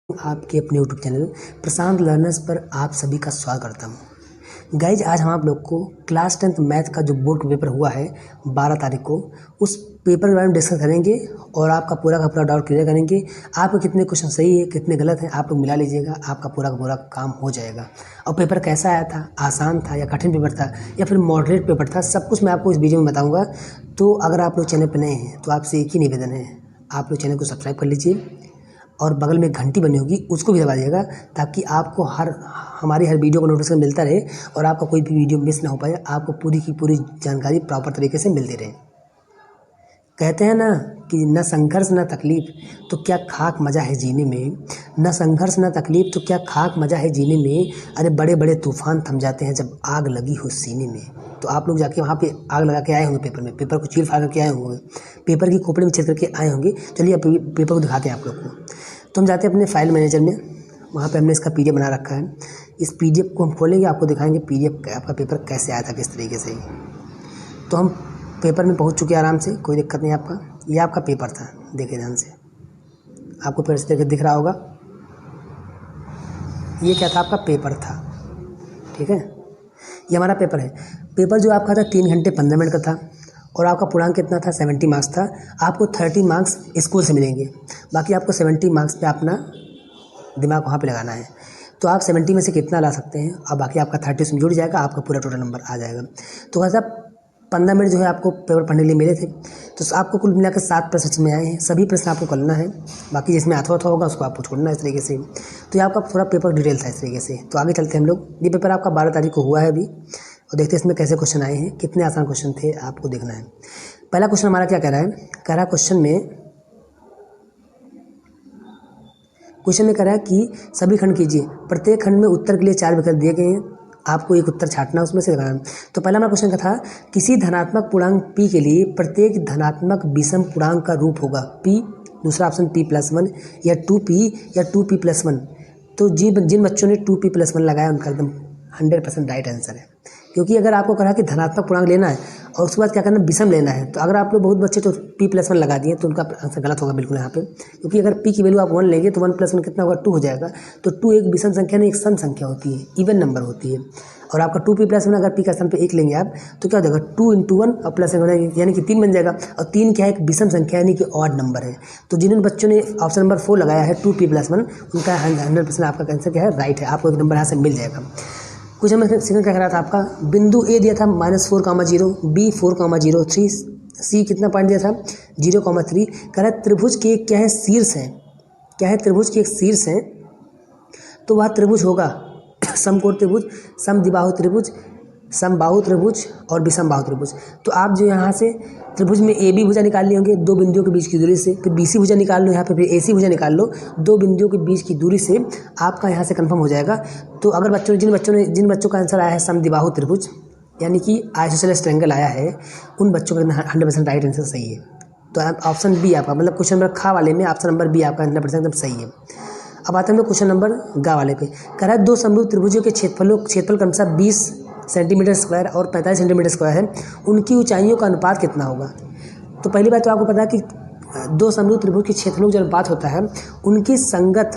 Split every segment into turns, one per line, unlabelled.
आपके अपने YouTube channel प्रशांत learners पर आप सभी का स्वागत करता हूँ। गाइज आज हम आप लोग को क्लास 10th मैथ का जो बोर्ड का पेपर हुआ है 12 तारीख को, उस पेपर के बारे में डिस्कस करेंगे और आपका पूरा का पूरा डाउट क्लियर करेंगे। आपके कितने क्वेश्चन सही है कितने गलत हैं आप लोग मिला लीजिएगा, आपका पूरा का पूरा काम हो जाएगा। और पेपर कैसा आया था, आसान था या कठिन पेपर था या फिर मॉडरेट पेपर था, सब कुछ मैं आपको इस वीडियो में बताऊँगा। तो अगर आप लोग चैनल पर नए हैं तो आपसे एक ही निवेदन है, आप लोग चैनल को सब्सक्राइब कर लीजिए और बगल में घंटी बनी होगी उसको भी दबा दीजिएगा, ताकि आपको हमारी हर वीडियो का नोटिफिकेशन मिलता रहे और आपका कोई भी वीडियो मिस ना हो पाए, आपको पूरी की पूरी जानकारी प्रॉपर तरीके से मिलती रहे। कहते हैं ना कि न संघर्ष न तकलीफ तो क्या खाक मज़ा है जीने में, न संघर्ष न तकलीफ तो क्या खाक मज़ा है जीने में। अरे बड़े बड़े तूफान थम जाते हैं जब आग लगी हो सीने में। तो आप लोग जाके वहाँ पे आग लगा के आए होंगे, पेपर में पेपर को चीर फाड़ करके आए होंगे, पेपर की खोपड़ी में छेद करके आए होंगे। चलिए अब पेपर को दिखाते हैं आप लोग को। तो हम जाते हैं अपने फाइल मैनेजर में, वहाँ पे हमने इसका PDF बना रखा है। इस PDF को हम खोलेंगे, आपको दिखाएंगे PDF आपका पेपर कैसे आया था, किस तरीके से। तो हम पेपर में पहुँच चुके हैं आराम से, कोई दिक्कत नहीं आपका। ये आपका पेपर था, देखिए ध्यान से, आपको फिर से दिख रहा होगा। ये क्या था, आपका पेपर था, ठीक है। ये हमारा पेपर है। पेपर जो आपका था 3 घंटे 15 मिनट का था और आपका पूर्णांक कितना था, 70 मार्क्स था। आपको 30 मार्क्स स्कूल से मिलेंगे, बाकी आपको 70 मार्क्स पे अपना दिमाग वहाँ पे लगाना है। तो आप 70 में से कितना ला सकते हैं और बाकी आपका 30 उसमें जुड़ जाएगा, आपका पूरा टोटल नंबर आ जाएगा। तो कैसा 15 मिनट जो है आपको पेपर पढ़ने के लिए मिले थे, तो आपको कुल मिलाकर 7 प्रश्न में आए हैं। सभी प्रश्न आपको करना है, बाकी जिसमें अथवा होगा उसको आपको छोड़ना है इस तरीके से। तो ये आपका पूरा पेपर डिटेल था इस तरीके से। तो आगे चलते हैं हम लोग। ये पेपर आपका 12 तारीख को हुआ है अभी, और देखते हैं इसमें कैसे क्वेश्चन आए हैं, कितने आसान क्वेश्चन थे आपको देखना है। पहला क्वेश्चन हमारा क्या कह रहा है, कह रहा है क्वेश्चन में कह रहा है कि सभी खंड कीजिए, प्रत्येक खंड में उत्तर के लिए 4 विकल्प दिए गए हैं, आपको एक उत्तर छांटना उसमें से लगाना। तो पहला हमारा क्वेश्चन का था, किसी धनात्मक पूर्णांक p के लिए प्रत्येक धनात्मक विषम पूर्णांक का रूप होगा p, दूसरा ऑप्शन p+1 या 2p या 2p+1। तो जिन बच्चों ने 2p+1 लगाया उनका एकदम 100% राइट आंसर है, क्योंकि अगर आपको कहा कि धनात्मक पूर्णांक लेना है और उसके बाद क्या करना, विषम लेना है, तो अगर आप लोग बहुत बच्चे तो p+1 लगा दिए तो उनका आंसर गलत होगा बिल्कुल यहाँ पे। क्योंकि अगर p की वैल्यू आप 1 लेंगे तो 1+1 कितना होगा, 2 हो जाएगा। तो 2 एक विषम संख्या नहीं, एक सम संख्या होती है, इवन नंबर होती है। और आपका 2p+1 अगर p का स्थान पे 1 लेंगे आप तो क्या हो जाएगा, 2 × 1 और +1 यानी कि 3 बन जाएगा। और 3 क्या है, एक विषम संख्या यानी कि ऑड नंबर है। तो जिन बच्चों ने ऑप्शन नंबर 4 लगाया है 2p+1, उनका 100% आपका आंसर क्या है, राइट है, आपको एक नंबर यहाँ से मिल जाएगा। कुछ हमें सेकंड क्या कह रहा था, आपका बिंदु A दिया था -4,0, B 4,0, 3 C कितना पॉइंट दिया था 0,3। कह रहा है त्रिभुज के क्या है, शीर्ष है, क्या है, त्रिभुज के एक शीर्ष है, तो वह त्रिभुज होगा समकोण त्रिभुज, समद्विबाहु त्रिभुज, समबाहु त्रिभुज और विषमबाहु त्रिभुज। तो आप जो यहाँ से त्रिभुज में AB भुजा निकाल लिए होंगे 2 बिंदुओं के बीच की दूरी से, फिर BC भुजा निकाल लो यहाँ पे, फिर AC भुजा निकाल लो 2 बिंदुओं के बीच की दूरी से, आपका यहाँ से कंफर्म हो जाएगा। तो अगर जिन बच्चों का आंसर आया है समद्विबाहु त्रिभुज यानी कि आइसोसेलेस ट्रायंगल आया है, उन बच्चों का 100% राइट आंसर सही है। तो ऑप्शन B आपका, मतलब क्वेश्चन नंबर खा वाले में ऑप्शन नंबर B आपका 100% एकदम सही है। अब आते हैं हम लोग क्वेश्चन नंबर गा वाले पे। कह रहा है 2 समरूप त्रिभुजों के क्षेत्रफल क्रमशः 20 सेंटीमीटर स्क्वायर और 45 सेंटीमीटर स्क्वायर है, उनकी ऊंचाइयों का अनुपात कितना होगा। तो पहली बात तो आपको पता है कि 2 समरूप त्रिभुज के क्षेत्रफलों का जो अनुपात होता है उनकी संगत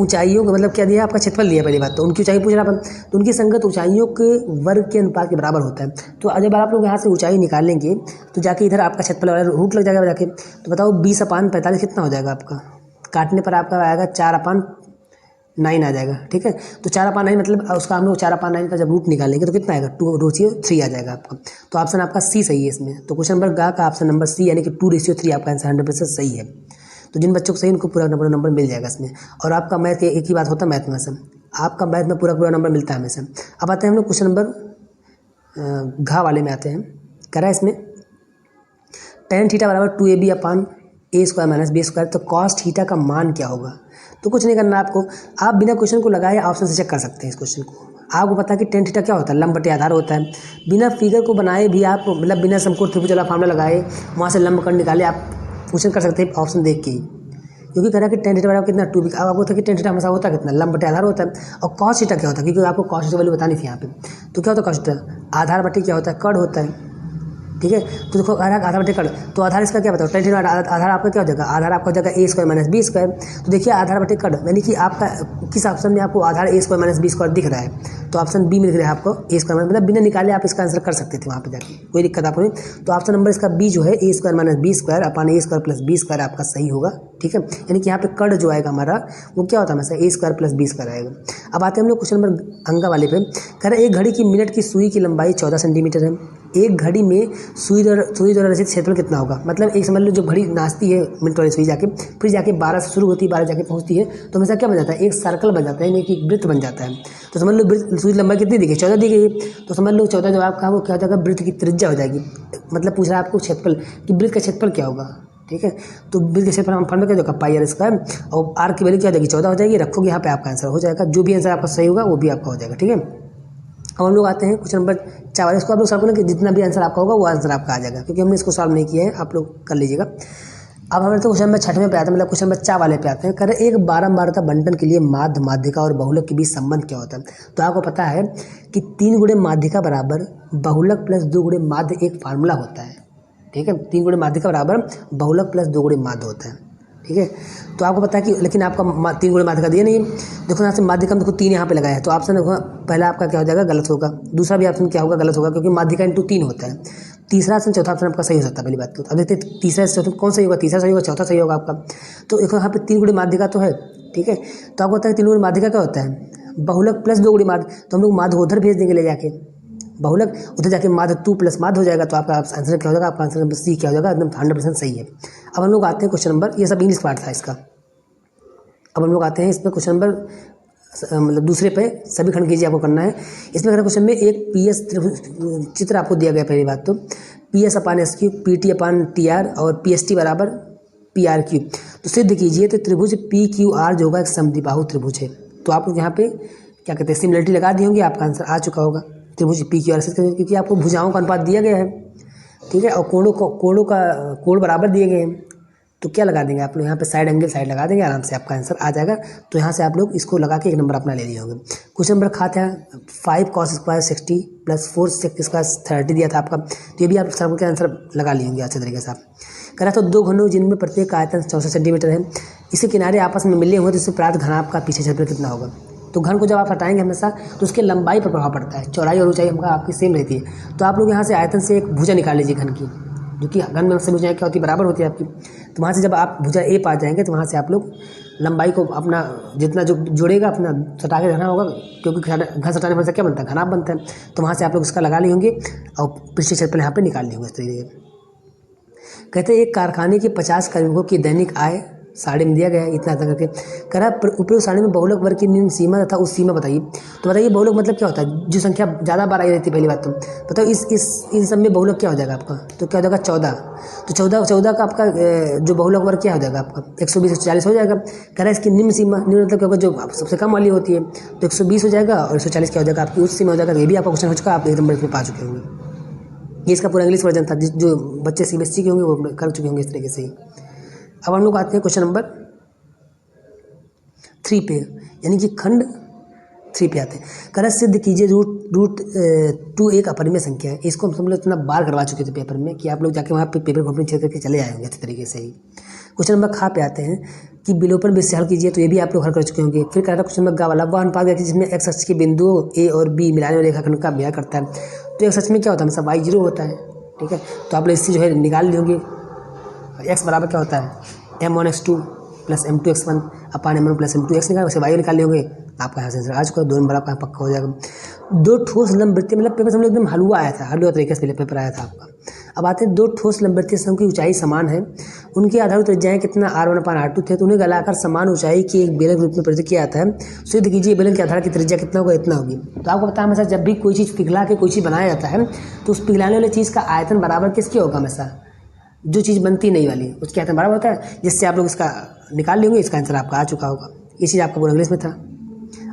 ऊंचाइयों का, मतलब क्या दिया आपका, क्षेत्रफल दिया पहली बात तो, उनकी ऊंचाई पूछ रहा अपन, तो उनकी संगत ऊंचाइयों के वर्ग के अनुपात के बराबर होता है। तो जब आप लोग यहाँ से ऊंचाई निकाल लेंगे तो जाके इधर आपका क्षेत्रफल वाला रूट लग जाएगा जाके। तो बताओ 20/45 कितना हो जाएगा, आपका काटने पर आपका आएगा 4/9 आ जाएगा, ठीक है। तो 4/9 मतलब उसका हम लोग 4/9 का जब रूट निकालेंगे तो कितना आएगा, 2/3 आ जाएगा आपका। तो ऑप्शन आपका C सही है इसमें। तो क्वेश्चन नंबर गा का ऑप्शन नंबर C यानी कि 2/3 आपका आंसर 100% सही है। तो जिन बच्चों को सही उनको पूरा नंबर मिल जाएगा इसमें। और आपका मैथ एक ही बात होता है, मैथ में से आपका मैथ में पूरा नंबर मिलता है हमेशा। अब आते हैं हम लोग क्वेश्चन नंबर घा वाले में आते हैं। कह रहा है इसमें tan थीटा बराबर 2ab/a² - b², तो cos थीटा का मान क्या होगा। तो कुछ नहीं करना आपको, आप बिना क्वेश्चन को लगाए ऑप्शन से चेक कर सकते हैं इस क्वेश्चन को। आपको पता है कि tan थीटा क्या होता है, लंब बटे आधार होता है। बिना फिगर को बनाए भी आप, मतलब बिना समकोण त्रिभुज वाला फार्मूला लगाए वहाँ से लंब कर्ण निकाले आप क्वेश्चन कर सकते हैं ऑप्शन देख के ही। क्योंकि कह रहा है कि tan थीटा बराबर कितना 2b। अब आपको था कि tan थीटा हमेशा होता है कितना, लंब बटे आधार होता है। और cos थीटा क्या होता है, क्योंकि आपको cos थीटा वैल्यू बतानी थी यहाँ पे। तो क्या होता है cos थीटा, आधार बटे क्या होता है, कर्ण होता है। ठीक है। तो देखो आधार बटे कड़, तो आधार इसका क्या बताओ, टेन आधार आपका क्या हो जाएगा, आधार आपका हो जाएगा ए स्क्वायर माइनस बी स्क्वायर। तो देखिए आधार बटे कड़ यानी कि आपका किस ऑप्शन में आपको आधार ए स्क्वायर माइनस बी स्क्वायर दिख रहा है, तो ऑप्शन बी में दिख रहा है आपको ए स्क्वायर, मतलब बिना निकाले आप इसका आंसर कर सकते थे वहाँ पे जाके, कोई दिक्कत आपको नहीं। तो ऑप्शन नंबर इसका बी जो है a square minus b square upon a square plus b square आपका सही होगा। ठीक है, यानी कि यहाँ पे कड़ जो आएगा हमारा वो क्या होता है हमेशा ए स्क्वायर प्लस बी स्क्वायर आएगा। अब आते हैं हम लोग क्वेश्चन नंबर अंगा वाले पे। कह रहे एक घड़ी की मिनट की सुई की लंबाई 14 सेंटीमीटर है, एक घड़ी में सुई द्वारा रचित क्षेत्रफल कितना होगा। मतलब एक समझ लो जब घड़ी नाचती है मिनट वाली सुई जाके, फिर जाके 12 से शुरू होती है 12 जाके पहुंचती है, तो हमेशा क्या बन जाता है, एक सर्कल बन जाता है, यानी कि वृत्त बन जाता है। तो समझ लो वृत्त सुई लंबाई कितनी दी गई, 14 दी गई, तो समझ लो 14 जो आपका वो क्या हो जाएगा, वृत्त की त्रिज्या हो जाएगी। मतलब पूछ रहा है आपको क्षेत्रफल कि वृत्त का क्षेत्रफल क्या होगा। ठीक है, तो वृत्त का क्षेत्रफल हम फॉर्मूला क्या होगा, पाई आर स्क्वायर, और आर की वैल्यू क्या हो जाएगी 14 हो जाएगी, रखोगे यहाँ पे आपका आंसर हो जाएगा, जो भी आंसर आपका सही होगा वो भी आपका हो जाएगा। ठीक है, अब हम लोग आते हैं क्वेश्चन नंबर 4, इसको आप लोग सॉल्व करें कि जितना भी आंसर आपका होगा वो आंसर आपका आ जाएगा, क्योंकि हमने इसको सॉल्व नहीं किया है, आप लोग कर लीजिएगा। अब हमारे तो क्वेश्चन नंबर 6 पे आते हैं, मतलब क्वेश्चन नंबर 4 वाले पे आते हैं। कह रहे एक बारंबारता बंटन के लिए माध्य माध्यिका और बहुलक के बीच संबंध क्या होता है। तो आपको पता है कि 3 गुणे माध्यिका बराबर बहुलक प्लस 2 गुणे माध्य एक फार्मूला होता है। ठीक है, 3 गुणे माध्यिका बराबर बहुलक प्लस 2 गुणे माध्य होता है। ठीक है, तो आपको पता है कि लेकिन आपका 3 गुणे माध्यिका दिया नहीं है, देखो यहाँ से माध्यिका देखो 3 यहाँ पे लगाया है, तो ऑप्शन पहला आपका क्या हो जाएगा, गलत होगा। दूसरा भी ऑप्शन क्या होगा, गलत होगा, क्योंकि माध्यिका इंटू 3 होता है। तीसरा ऑप्शन चौथा ऑप्शन आपका सही हो सकता है, पहली बात तो। अब देखते हैं तीसरा से चौथा कौन सही होगा, तीसरा सही होगा चौथा सही होगा आपका। तो देखो यहाँ पे 3 गुणे माध्यिका तो है। ठीक है, तो आपको पता है 3 गुणे माध्यिका क्या होता है, बहुलक प्लस 2 गुणे माध्य, तो हम लोग माध्य उधर भेज देंगे ले जाके, बहुलक उधर जाके माध्य 2 प्लस माध्य हो जाएगा, तो आपका आंसर क्या हो जाएगा, आपका आंसर नंबर सी क्या हो जाएगा, एकदम 100% सही है। अब हम लोग आते हैं क्वेश्चन नंबर, ये सब इंग्लिश पार्ट था इसका। अब हम लोग आते हैं इसमें क्वेश्चन नंबर मतलब दूसरे पे, सभी खंड कीजिए आपको करना है। इसमें अगर क्वेश्चन में एक पी एस चित्र आपको दिया गया, पहली बात तो P S upon S Q, P T upon T R और पी एस टी बराबर पी आर क्यू, तो सिद्ध कीजिए। तो त्रिभुज पी क्यू आर जो होगा एक समद्विबाहु त्रिभुज है। तो आप लोग यहाँ पे क्या कहते हैं, सिमिलरिटी लगा दी होंगी, आपका आंसर आ चुका होगा। त्रिभुज पी क्यू आर से, क्योंकि आपको भुजाओं का अनुपात दिया गया है। ठीक है, और कोणों बराबर दिए गए हैं, तो क्या लगा देंगे आप लोग यहाँ पे साइड एंगल साइड लगा देंगे, आराम से आपका आंसर आ जाएगा। तो यहाँ से आप लोग इसको लगा के एक नंबर अपना ले लिए होंगे। क्वेश्चन नंबर खाते हैं 5 cos square 60 plus 4 sec square 30 दिया था आपका, तो ये भी आप सब के आंसर लगा लिए होंगे अच्छे तरीके से। आप करा तो 2 घनों जिनमें प्रत्येक का आयतन 64 सेंटीमीटर है, इसके किनारे आपस में मिले हुए, तो इससे प्राप्त घन आपका पीछे क्षेत्रफल कितना होगा। तो घन को जब आप हटाएंगे हमेशा तो उसके लंबाई पर प्रभाव पड़ता है, चौड़ाई और ऊंचाई हमका आपकी सेम रहती है। तो आप लोग यहाँ से आयतन से एक भुजा निकाल लीजिए घन की, जो कि घन में से भुजाएं क्या होती है, बराबर होती है आपकी। तो वहाँ से जब आप भुजा ए पा जाएंगे तो वहाँ से आप लोग लंबाई को अपना जितना जो जोड़ेगा अपना सटा के रहना होगा, क्योंकि घन सटाने पर से क्या बनता है, घनाभ बनता है। तो वहाँ से आप लोग इसका लगा लिए होंगे और पृष्ठ क्षेत्रफल यहाँ पे निकाल लिए होंगे इस तरीके से। कहते हैं एक कारखाने के 50 कार्मिकों की दैनिक आय साड़ी में दिया गया है इतना करके। कह रहा है उपरोक्त साड़ी में बहुलक वर्ग की निम्न सीमा तथा उस सीमा बताइए। तो बताइए बहुलक मतलब क्या होता है, जो संख्या ज़्यादा बार आई रहती है, पहली बात तो बताओ इन सब में बहुलक क्या हो जाएगा आपका, तो क्या हो जाएगा 14। तो 14 का आपका जो बहुलक वर्ग क्या हो जाएगा आपका 120 140 हो जाएगा। कह रहा है इसकी निम्न सीमा, निम्न मतलब क्या होगा, जो सबसे कम वाली होती है, तो 120 हो जाएगा और 140 क्या हो जाएगा आपकी उच्च सीमा हो जाएगा। ये भी आपका क्वेश्चन हो चुका, आप एक नंबर इसमें पा चुके होंगे। ये इसका पूरा इंग्लिश वर्जन था, जो बच्चे CBSE के होंगे वो कर चुके होंगे इस तरीके से ही। अब हम लोग आते हैं क्वेश्चन नंबर 3 पे, यानी कि खंड 3 पे आते हैं। करत सिद्ध कीजिए रूट 2 एक अपरिमेय संख्या है। इसको हम लोग इतना बार करवा चुके थे पेपर में कि आप लोग जाके वहाँ पे पेपर कॉपी चेक करके चले आए होंगे अच्छे तरीके से ही। क्वेश्चन नंबर खा पे आते हैं कि विलोपन बेस से हल कीजिए, तो ये भी आप लोग हल कर चुके होंगे। फिर कह रहा था क्वेश्चन नंबर गा वाला वह अनुपात जिसमें एक्स अक्ष के बिंदुओं ए और बी मिलाने वाले रेखाखंड का व्यय करता है। तो एक्स अक्ष में क्या होता है, हमेशा y 0 होता है। ठीक है, तो आप लोग इससे जो है निकाल लिए होंगे। एक्स बराबर क्या होता है m1x2 प्लस m2x1 अपान m1 प्लस m2x निकाल, वैसे y निकाल लियोगे, आपका यहाँ से आंसर आ चुका है। 2 नंबर आपका पक्का हो जाएगा। 2 ठोस लंबवृत्तीय, मतलब पेपर से हम लोग एकदम हलवा आया था, हलवा तरीके से पहले पेपर आया था आपका। अब आते हैं 2 ठोस लंबवृत्तीय समूह की ऊंचाई समान है, उनके आधारित त्रिज्याएं कितना r1 अपान r2 थे, तो उन्हें गलाकर समान ऊंचाई की एक बेलन रूप में प्रस्तुत किया जाता है। सिद्ध कीजिए बेलन के आधार की त्रिज्या कितना होगा, इतना होगी। तो आपको पता है हमेशा जब भी कोई चीज़ पिघला के कोई चीज़ बनाया जाता है तो उस पिघलाने वाली चीज़ का आयतन बराबर किसके होगा, हमेशा जो चीज़ बनती नहीं वाली उसके आयतन बराबर होता है, जिससे आप लोग इसका निकाल लेंगे। इसका आंसर आपका आ चुका होगा, ये चीज़ आपका पूरा इंग्लिश में था।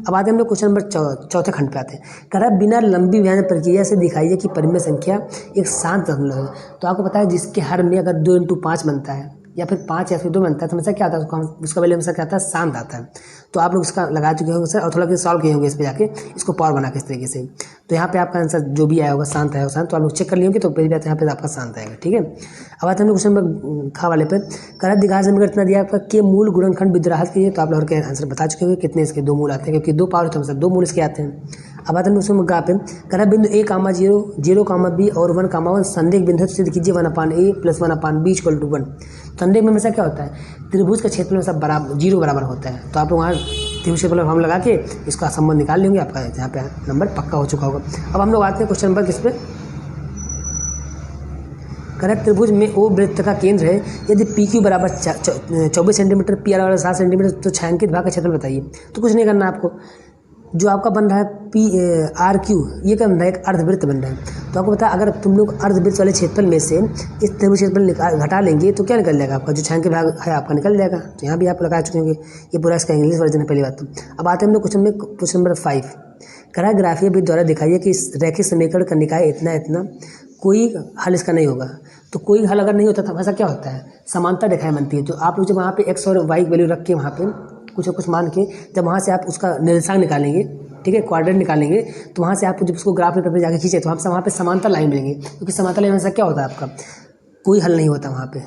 अब आते हैं हम लोग क्वेश्चन नंबर 4 खंड पे आते हैं। कह रहा है बिना लंबी व्यंजन प्रक्रिया से दिखाइए कि परिमेय संख्या एक शांत दशमलव है। तो आपको पता है जिसके हर में अगर 2 × 5 बनता है या फिर 5 या फिर 2 बनता है तो हमेशा क्या आता है, उसका वैल्यू हमेशा क्या आता है, शांत आता है। तो आप लोग इसका लगा चुके होंगे सर और थोड़ा सॉल्व किए होंगे इस पर जाके, इसको पावर बना के इस तरीके से। तो यहाँ पे आपका आंसर जो भी आया होगा शांत आया होगा, शांत, तो आप लोग चेक कर लिए होंगे तो पहली बात यहाँ पे आपका शांत आएगा। ठीक है, अब आते हैं हम लोग क्वेश्चन नंबर खा वाले पे। करत दिघात समीकरण इतना दिया आपका के मूल गुणनखंड विद्राहत के, तो आप लोग के आंसर बता चुके होंगे कितने इसके 2 मूल आते हैं, क्योंकि 2 पावर तो हमेशा 2 मूल इसके आते हैं। अब आते हैं उसमें गा पे, करत बिंदु a, 0, b और 1, 1 संदिग्ध बिंदु सिद्ध कीजिए 1/a + 1/b = 1। संदिग्ध में हमेशा क्या होता है, त्रिभुज का क्षेत्रफल में सब बराबर 0 बराबर होता है। तो आप लोग वहाँ त्रिभुज क्षेत्रफल हम लगा के इसका संबंध निकाल लेंगे, आपका यहाँ पे नंबर पक्का हो चुका होगा। अब हम लोग आते हैं क्वेश्चन नंबर किस पे, करेक्ट त्रिभुज में ओ वृत्त का केंद्र है, यदि पी क्यू बराबर 24 सेंटीमीटर, पी आर बराबर 7 सेंटीमीटर, तो छायांकित भाग का क्षेत्रफल बताइए। तो कुछ नहीं करना आपको, जो आपका बन रहा है पी आर क्यू, ये क्या बन रहा है, एक अर्धवृत्त बन रहा है। तो आपको पता है अगर तुम लोग अर्धवृत्त वाले क्षेत्रफल में से इस त्रिभुज क्षेत्रफल घटा लेंगे तो क्या निकल जाएगा, आपका जो छायांकित भाग है आपका निकल जाएगा। तो यहाँ भी आप लगा चुके होंगे, ये पूरा इसका इंग्लिश वर्जन है पहली बात। तो अब आते हैं हम लोग क्वेश्चन नंबर 5, करा ग्राफीय विधि द्वारा दिखाइए कि इस रैखिक समीकरण का निकाय इतना इतना, कोई हल इसका नहीं होगा। तो कोई हल अगर नहीं होता तो ऐसा क्या होता है, समानता रेखाएं बनती है। तो आप लोग जब वहाँ पे x और y वैल्यू रख के वहाँ पे कुछ मान के जब वहाँ से आप उसका निर्देशांक निकालेंगे, ठीक है, क्वाड्रेंट निकालेंगे, तो वहाँ से आप जब उसको ग्राफ पेपर पे जाके खींचे तो वहाँ पे समांतर लाइन मिलेंगे, क्योंकि समांतर लाइन में क्या होता है, आपका कोई हल नहीं होता वहाँ पे।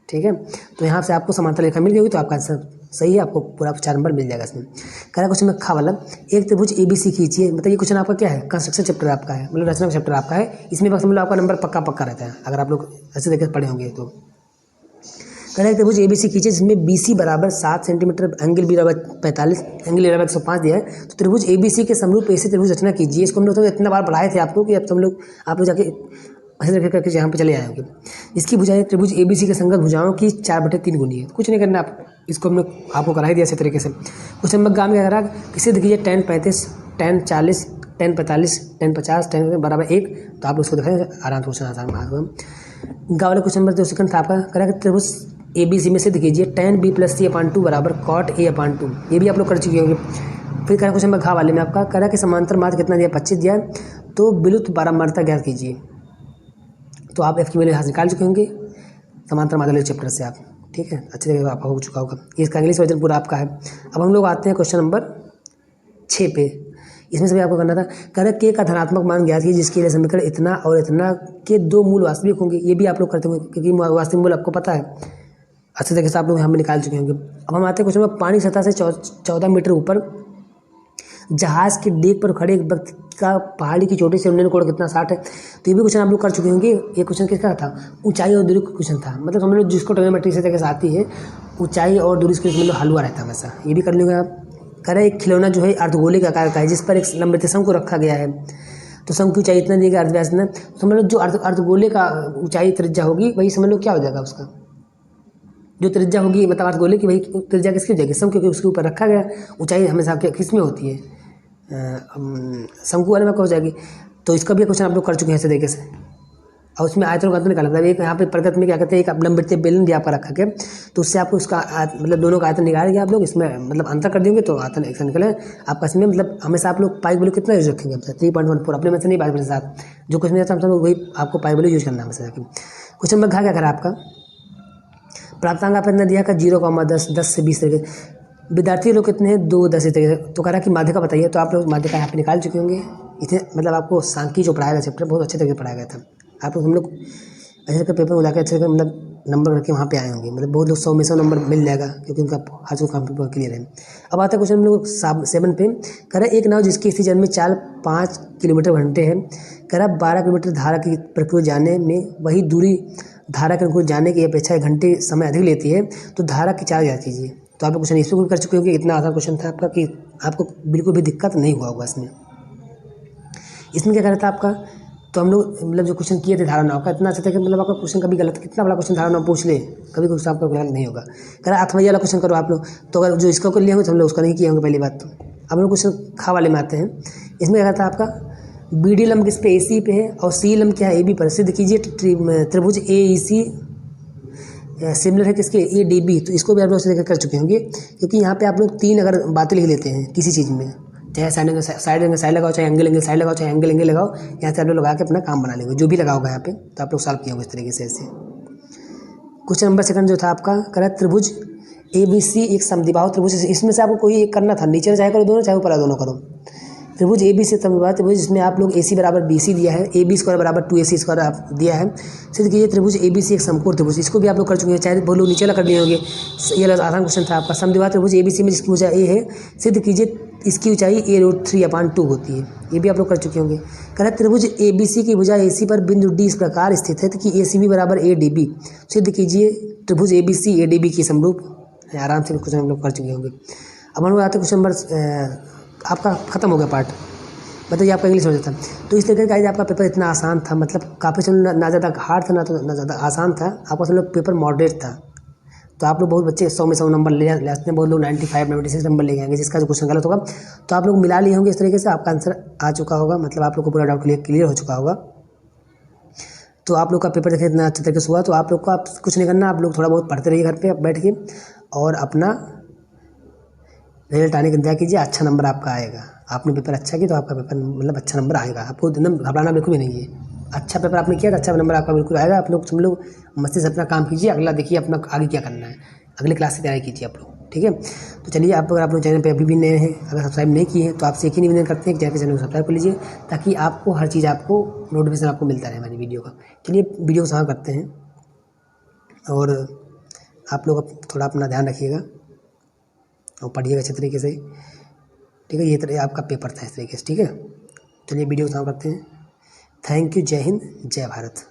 ठीक है, तो यहाँ से आपको समांतर रेखा मिल गई तो आपका आंसर सही है, आपको पूरा 4 नंबर मिल जाएगा इसमें। कह रहा क्वेश्चन में खा वाला, एक त्रिभुज ABC खींचिए, मतलब ये क्वेश्चन आपका क्या है, कंस्ट्रक्शन चैप्टर आपका है, मतलब रचना चैप्टर आपका है। इसमें बस मतलब आपका नंबर पक्का रहता है अगर आप लोग ऐसे देखे पढ़े होंगे तो। कह रहा है त्रिभुज ABC खींचे जिसमें BC बराबर 7 सेंटीमीटर, एंगल B बराबर 45, एंगल A बराबर 105 दिया है। तो त्रिभुज ABC के समरूप ऐसे त्रिभुज रचना कीजिए। इसको हम लोग इतना बार पढ़ाए थे आपको कि अब आप लोग जाके ऐसे देख करके यहाँ पे चले आए होंगे। इसकी भुजाएं त्रिभुज ABC के संगत भुजाओं की 4/3 गुनी है। कुछ नहीं करना, आप इसको हमने आपको करा ही दिया इसी तरीके से। कुछ नंबर गाँव में करा किसी देखिए tan 35, tan 40, tan 45, tan 50, tan बराबर 1, तो आप उसको दिखाएंगे आराम से क्वेश्चन आसान। गाँव वाले क्वेश्चन नंबर 2 सेकंड था आपका, करा त्रिभुज ABC में सिद्ध कीजिए tan B + C/2 बराबर cot A/2। ये भी आप लोग कर चुके होंगे। फिर करा क्वेश्चन नंबर घा वाले में आपका करा कि समांतर माध्य कितना दिया, 25 दिया, तो विलुप्त बारंबारता ज्ञात कीजिए। तो आप F की वैल्यू यहाँ से निकाल चुके होंगे समांतर माध्य वाले चैप्टर से आप, ठीक है, अच्छे तरीके से आपका हो चुका होगा। इसका इंग्लिश वर्जन पूरा आपका है। अब हम लोग आते हैं क्वेश्चन नंबर 6 पे। इसमें से भी आपको करना था, कह के का धनात्मक मान ज्ञात कीजिए जिसके लिए समीकरण इतना और इतना के 2 मूल वास्तविक होंगे। ये भी आप लोग करते होंगे क्योंकि वास्तविक मूल आपको पता है, अच्छे तरीके से आप लोग यहाँ पे निकाल चुके होंगे। अब हम आते हैं क्वेश्चन नंबर, पानी सतह से 14 मीटर ऊपर जहाज के डेक पर खड़े एक व्यक्ति का पहाड़ी की चोटी से उन्नयन कोण कितना 60 है। तो ये भी क्वेश्चन आप लोग कर चुके होंगे। ये क्वेश्चन किसका था, ऊंचाई और दूरी का क्वेश्चन था, मतलब हम लोग जिसको ट्रिग्नोमेट्री से तरीके से आती है, ऊंचाई और दूरी के मतलब हलवा रहता है हमेशा। ये भी कर लेंगे आप। कह रहे एक खिलौना जो है अर्धगोले का आकार का है जिस पर एक लंबे शंकु रखा गया है, तो शंकु की ऊंचाई इतना दी गई, अर्धव्यास इतना, तो समझ लो जो अर्धगोले का ऊंचाई त्रिज्या होगी वही समझ लो क्या हो जाएगा, उसका जो त्रिज्या होगी मतलब अर्धगोले की वही त्रिज्या किसकी हो जाएगी, शंकु, क्योंकि उसके ऊपर रखा गया। ऊंचाई हमेशा किस में होती है, शंकु वाले में हो जाएगी। तो इसका भी क्वेश्चन आप लोग कर चुके हैं ऐसे तरीके से। और उसमें आयतन का निकाला था, एक यहाँ पे प्रगत में क्या कहते हैं, एक लंबे बेलन दिया आपका रखा के, तो उससे आपको उसका मतलब दोनों का आयतन निकालेंगे आप लोग, इसमें मतलब अंतर कर देंगे तो आयतन एक निकले आपका। इसमें मतलब हमेशा आप लोग पाई वैल्यू कितना यूज रखेंगे, 3.14 अपने में से नहीं, पाई वैल्यू के साथ जो कुछ नहीं रहता हम वही आपको पाई वैल्यू यूज करना है हमेशा जाके। क्वेश्चन नंबर घा क्या करा आपका, प्राप्तांक आपने इतना दिया का 0,10, 10 से 20 तरीके। विद्यार्थी लोग कितने हैं, 2, 10 तरीके। तो कह रहा कि माध्यिका बताइए, तो आप लोग माध्यिका यहाँ पे निकाल चुके होंगे। इतने मतलब आपको सांख्यिकी जो पढ़ाया गया चैप्टर बहुत अच्छे तरीके से पढ़ाया गया था। आप लोग हम लोग अच्छे तरीके पेपर में जाकर अच्छे तरीके मतलब नंबर रख के वहाँ पे आए होंगे, मतलब बहुत लोग 100 में 100 नंबर मिल जाएगा क्योंकि उनका हर चीज़ काम पेपर क्लियर है। अब आता है क्वेश्चन हम लोग 7 पे, कह रहा एक नाव जिसकी स्थिति जल में चाल 5 किलोमीटर घंटे है, कह रहा 12 किलोमीटर धारा की प्रक्रिया जाने में वही दूरी धारा के अनुकूल जाने की अपेक्षा 1 घंटे समय अधिक लेती है, तो धारा की चाल ज्ञात कीजिए। तो आप क्वेश्चन इसमें भी कर चुके होंगे। इतना आसान क्वेश्चन था आपका कि आपको बिल्कुल भी दिक्कत नहीं हुआ होगा इसमें। इसमें क्या कर रहा था आपका, तो हम लोग मतलब जो क्वेश्चन किए थे धारा नाव का, इतना अच्छा था कि मतलब आपका क्वेश्चन कभी गलत, कितना बड़ा क्वेश्चन धारा नाव पूछ ले कभी कुछ आपका गलत नहीं होगा। कह रहा अथवा वाला क्वेश्चन करो आप लोग, तो अगर जो इसका कर लिए होंगे तो हम लोग उसका नहीं किए होंगे पहली बात। तो अब लोग क्वेश्चन खा वाले में आते हैं। इसमें क्या था आपका, BD लंब किस पे, AC पे है, और C लंब क्या है, AB पर। सिद्ध कीजिए त्रिभुज AEC सिमिलर है किसके, ADB। तो इसको भी आप लोग से कर चुके होंगे क्योंकि यहाँ पे आप लोग 3 अगर बातें लिख लेते हैं किसी चीज़ में, चाहे साइड लगाओ, चाहे एंगल साइड लगाओ, चाहे एंगल लगाओ, यहाँ से आप लोग लगा के अपना काम बना लेंगे जो भी लगा होगा यहाँ पे, तो आप लोग सॉल्व किए होंगे इस तरीके से ऐसे। क्वेश्चन नंबर सेकंड जो था आपका करेक्ट, त्रिभुज ABC एक समद्विबाहु त्रिभुज, इसमें से आपको कोई एक करना था, नीचे चाहे करो दोनों, चाहे ऊपर दोनों करो। त्रिभुज ABC समद्विबाहु त्रिभुज जिसमें आप लोग AC बराबर BC दिया है, AB स्क्वायर बराबर 2AC स्क्वायर आप दिया है। सिद्ध कीजिए त्रिभुज ABC एक समकोण त्रिभुज, इसको भी आप लोग कर चुके हैं, चाहे वो लोग नीचे वाला कर लिए होंगे। ये आसान क्वेश्चन था आपका। समद्विबाहु त्रिभुज ABC में जिसकी ऊंचाई A है, सिद्ध कीजिए इसकी ऊंचाई A√3/2 होती है, ये भी आप लोग कर चुके होंगे। करेक्ट, त्रिभुज ABC की भुजा AC पर बिंदु D इस प्रकार स्थित है कि ACB बराबर ADB, सिद्ध कीजिए त्रिभुज ABC ADB की समरूप। आराम से क्वेश्चन हम लोग कर चुके होंगे। अब हम लोग आते हैं क्वेश्चन नंबर, आपका खत्म हो गया पार्ट, मतलब आपका इंग्लिश हो जाता। तो इस तरीके का आपका पेपर इतना आसान था, मतलब काफ़ी समय ना ज़्यादा हार्ड था ना ज़्यादा आसान था, आपका सब लोग पेपर मॉडरेट था। तो आप लोग बहुत बच्चे 100 में 100 नंबर ले आते हैं, बहुत लोग 95 96 नंबर ले आएंगे, जिसका जो क्वेश्चन गलत होगा तो आप लोग मिला लिए होंगे। इस तरीके से आपका आंसर आ चुका होगा, मतलब आप लोग को पूरा डाउट क्लियर हो चुका होगा। तो आप लोग का पेपर देखिए इतना अच्छे तरीके से हुआ। तो आप लोग को आप कुछ नहीं करना, आप लोग थोड़ा बहुत पढ़ते रहिए घर पे बैठ के और अपना रिजल्ट आने का इंतजार कीजिए, अच्छा नंबर आपका आएगा। आपने पेपर अच्छा किया तो आपका पेपर मतलब अच्छा नंबर आएगा, आपको एकदम घबराना बिल्कुल भी नहीं है। अच्छा पेपर आपने किया तो अच्छा नंबर आपका बिल्कुल आएगा। आप लोग तुम लोग मस्ती से अपना काम कीजिए, अगला देखिए अपना आगे क्या करना है, अगले क्लास की तैयारी कीजिए आप लोग, ठीक है। तो चलिए, आप अगर आप लोग चैनल पर अभी भी नए हैं, अगर सब्सक्राइब नहीं किए हैं तो आपसे एक ही निवेदन करते हैं कि जाकर चैनल को सब्सक्राइब कर लीजिए, ताकि आपको हर चीज़ आपको नोटिफिकेशन आपको मिलता रहे हमारी वीडियो का। चलिए वीडियो को समाप्त करते हैं और आप लोग थोड़ा अपना ध्यान रखिएगा और पढ़िएगा अच्छे तरीके से, ठीक है। ये तरह आपका पेपर था इस तरीके से, ठीक है। चलिए वीडियो को समाप्त करते हैं। थैंक यू, जय हिंद, जय भारत।